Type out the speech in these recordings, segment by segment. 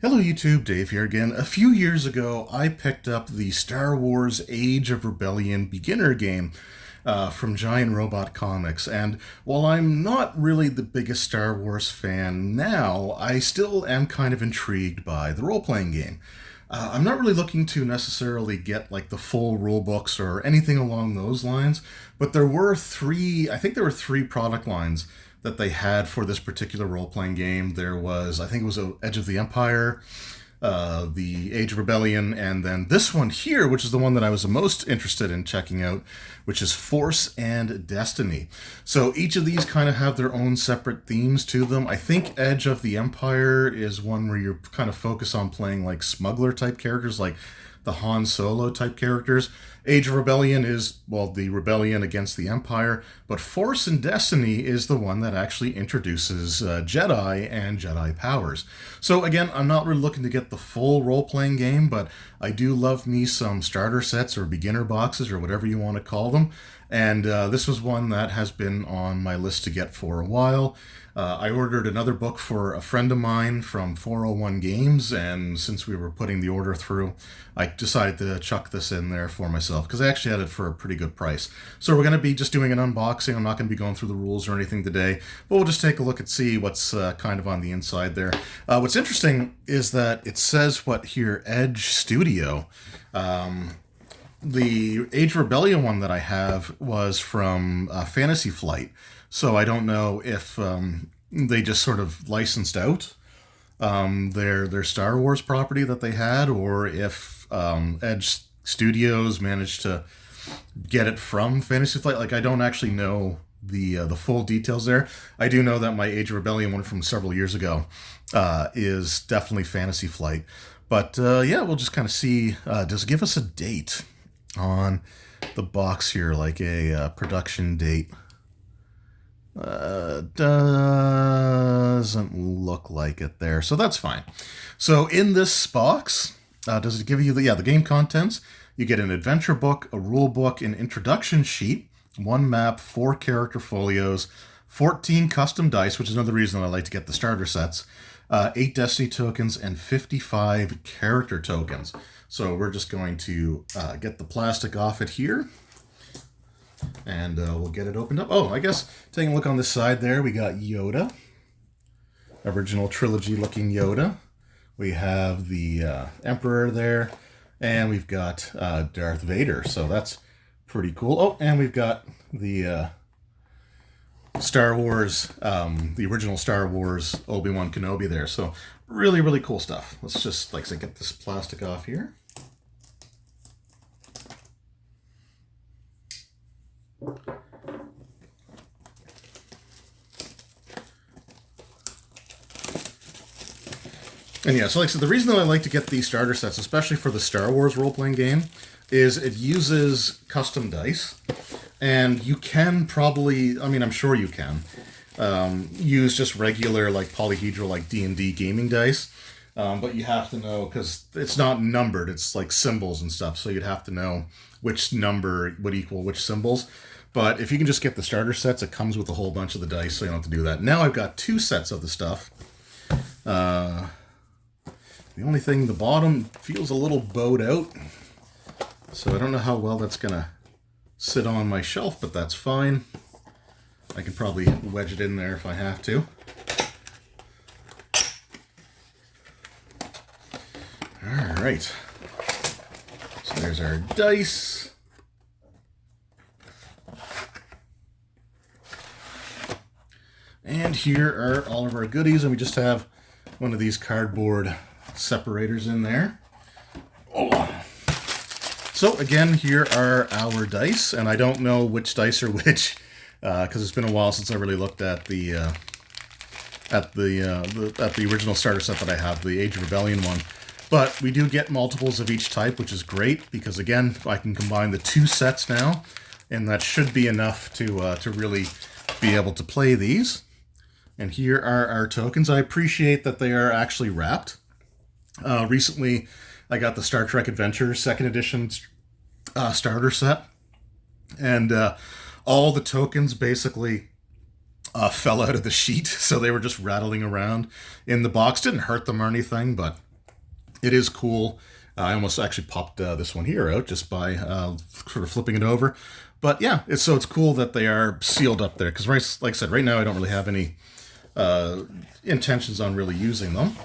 Hello YouTube, Dave here again. A few years ago, I picked up the Star Wars Age of Rebellion beginner game from Giant Robot Comics, and while I'm not really the biggest Star Wars fan now, I still am kind of intrigued by the role-playing game. I'm not really looking to necessarily get like the full rule books or anything along those lines, but I think there were three product lines that they had for this particular role playing game. There was, I think it was Edge of the Empire, the Age of Rebellion, and then this one here, which is the one that I was the most interested in checking out, which is Force and Destiny. So each of these kind of have their own separate themes to them. I think Edge of the Empire is one where you're kind of focused on playing like smuggler type characters, like the Han Solo type characters. Age of Rebellion is, well, the rebellion against the Empire, but Force and Destiny is the one that actually introduces Jedi and Jedi powers. So again, I'm not really looking to get the full role-playing game, but I do love me some starter sets or beginner boxes or whatever you want to call them. And this was one that has been on my list to get for a while. I ordered another book for a friend of mine from 401 Games, and since we were putting the order through, I decided to chuck this in there for myself because I actually had it for a pretty good price. So we're going to be just doing an unboxing. I'm not going to be going through the rules or anything today, but we'll just take a look and see what's kind of on the inside there. What's interesting is that it says what here, Edge Studio. The Age Rebellion one that I have was from Fantasy Flight, so I don't know if they just sort of licensed out their Star Wars property that they had, or if Edge Studios managed to get it from Fantasy Flight. Like, I don't actually know the full details there. I do know that my Age of Rebellion one from several years ago is definitely Fantasy Flight. But yeah, we'll just kind of see. Does it give us a date on the box here, like a production date? Doesn't look like it there, so that's fine. So in this box, does it give you the game contents? You get an adventure book, a rule book, an introduction sheet, one map, 4 character folios, 14 custom dice, which is another reason I like to get the starter sets, 8 Destiny tokens, and 55 character tokens. So we're just going to get the plastic off it here, and we'll get it opened up. Oh, I guess taking a look on this side there, we got Yoda, original trilogy looking Yoda. We have the Emperor there, and we've got Darth Vader, so that's pretty cool. Oh, and we've got the Star Wars, the original Star Wars Obi-Wan Kenobi there, so really, really cool stuff. Let's just, like I said, get this plastic off here. And yeah, so like I said, the reason that I like to get these starter sets, especially for the Star Wars role-playing game, is it uses custom dice. And you can probably, I mean, I'm sure you can, use just regular, like, polyhedral, like, D&D gaming dice. But you have to know, because it's not numbered, it's like symbols and stuff, so you'd have to know which number would equal which symbols. But if you can just get the starter sets, it comes with a whole bunch of the dice, so you don't have to do that. Now I've got 2 sets of the stuff. The only thing, the bottom feels a little bowed out, so I don't know how well that's going to sit on my shelf, but that's fine. I can probably wedge it in there if I have to. All right. So there's our dice. And here are all of our goodies, and we just have one of these cardboard separators in there. Oh. So again, here are our dice, and I don't know which dice are which, because it's been a while since I really looked at the original starter set that I have, the Age of Rebellion one. But we do get multiples of each type, which is great, because again, I can combine the 2 sets now, and that should be enough to really be able to play these. And here are our tokens. I appreciate that they are actually wrapped. Recently, I got the Star Trek Adventure 2nd Edition starter set, and all the tokens basically fell out of the sheet, so they were just rattling around in the box. Didn't hurt them or anything, but It is cool. I almost actually popped this one here out just by sort of flipping it over. But yeah, it's cool that they are sealed up there because, like I said, right now I don't really have any intentions on really using them.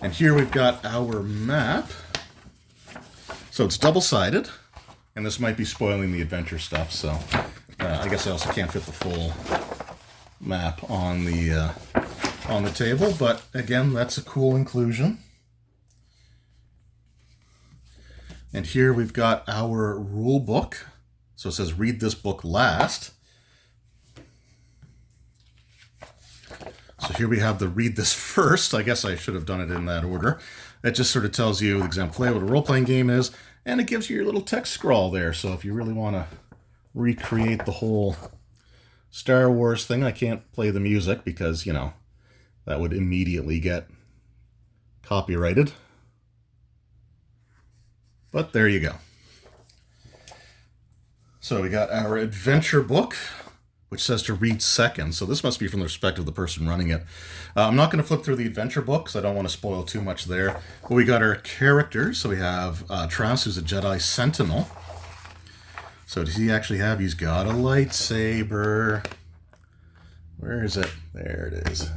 And here we've got our map. So it's double-sided, and this might be spoiling the adventure stuff. So I guess I also can't fit the full map on the table. But again, that's a cool inclusion. And here we've got our rule book. So it says, read this book last. So here we have the read this first. I guess I should have done it in that order. It just sort of tells you, example, what a role-playing game is, and it gives you your little text scrawl there. So if you really want to recreate the whole Star Wars thing, I can't play the music because, you know, that would immediately get copyrighted. But there you go. So we got our adventure book, which says to read second. So this must be from the perspective of the person running it. I'm not going to flip through the adventure book because I don't want to spoil too much there. But we got our characters. So we have Trask, who's a Jedi Sentinel. So does he actually have, he's got a lightsaber. Where is it? There it is.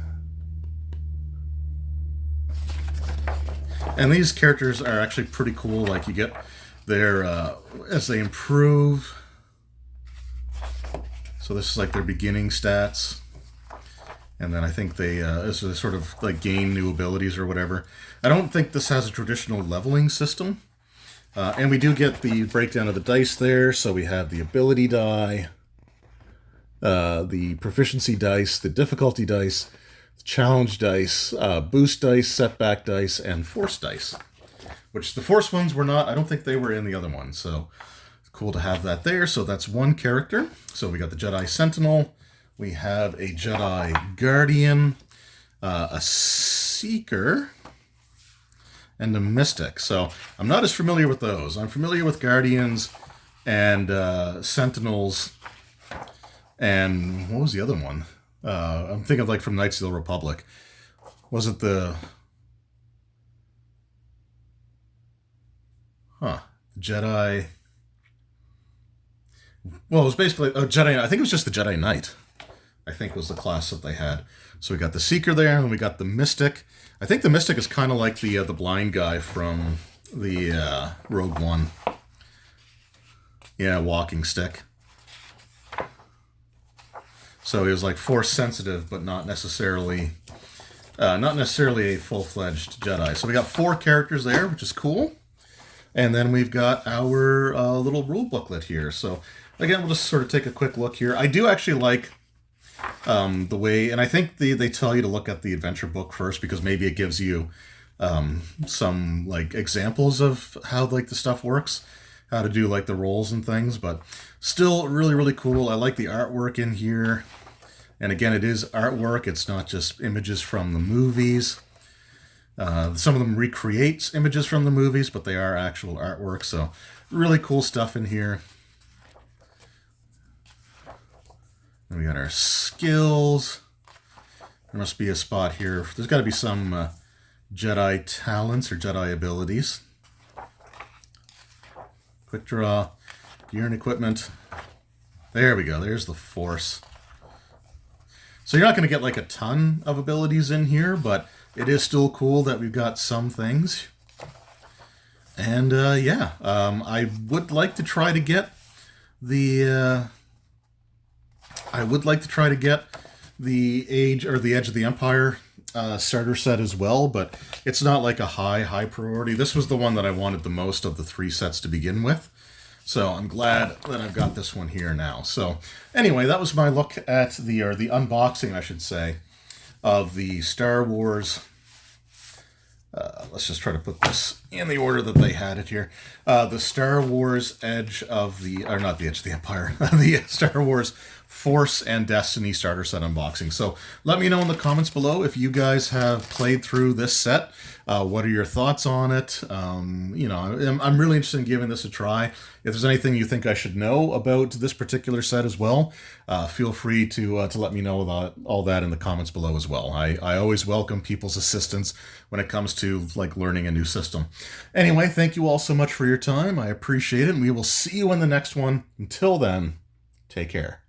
And these characters are actually pretty cool. Like you get their, as they improve. So this is like their beginning stats. And then I think they sort of like gain new abilities or whatever. I don't think this has a traditional leveling system. And we do get the breakdown of the dice there. So we have the ability die, the proficiency dice, the difficulty dice, the challenge dice, boost dice, setback dice, and force dice. Which the force ones were not, I don't think they were in the other one. So cool to have that there. So that's one character. So we got the Jedi Sentinel. We have a Jedi Guardian, a Seeker, and a Mystic. So I'm not as familiar with those. I'm familiar with Guardians and Sentinels. And what was the other one? I'm thinking of like from Knights of the Republic. Was it the... Jedi... Well, it was basically a Jedi... I think it was just the Jedi Knight, I think was the class that they had. So we got the Seeker there, and we got the Mystic. I think the Mystic is kind of like the blind guy from the Rogue One. Yeah, walking stick. So he was like force sensitive, but not necessarily a full-fledged Jedi. So we got 4 characters there, which is cool. And then we've got our little rule booklet here. So again, we'll just sort of take a quick look here. I do actually like the way, and I think they tell you to look at the adventure book first because maybe it gives you some like examples of how like the stuff works, how to do like the rolls and things. But still really, really cool. I like the artwork in here. And again, it is artwork. It's not just images from the movies. Some of them recreate images from the movies, but they are actual artwork. So really cool stuff in here. And we got our skills. There must be a spot here. There's got to be some Jedi talents or Jedi abilities. Quick draw, gear and equipment. There we go. There's the Force. So you're not going to get like a ton of abilities in here, but it is still cool that we've got some things. And yeah, I would like to try to get the Age or the Edge of the Empire starter set as well, but it's not like a high priority. This was the one that I wanted the most of the 3 sets to begin with. So I'm glad that I've got this one here now. So anyway, that was my look at the unboxing, I should say, of the Star Wars. Let's just try to put this in the order that they had it here. The Star Wars Edge of the, or not the Edge of the Empire, the Star Wars Force and Destiny starter set unboxing. So let me know in the comments below if you guys have played through this set. What are your thoughts on it? I'm really interested in giving this a try. If there's anything you think I should know about this particular set as well, feel free to let me know about all that in the comments below as well. I always welcome people's assistance when it comes to like learning a new system. Anyway, thank you all so much for your time. I appreciate it, and we will see you in the next one. Until then, take care.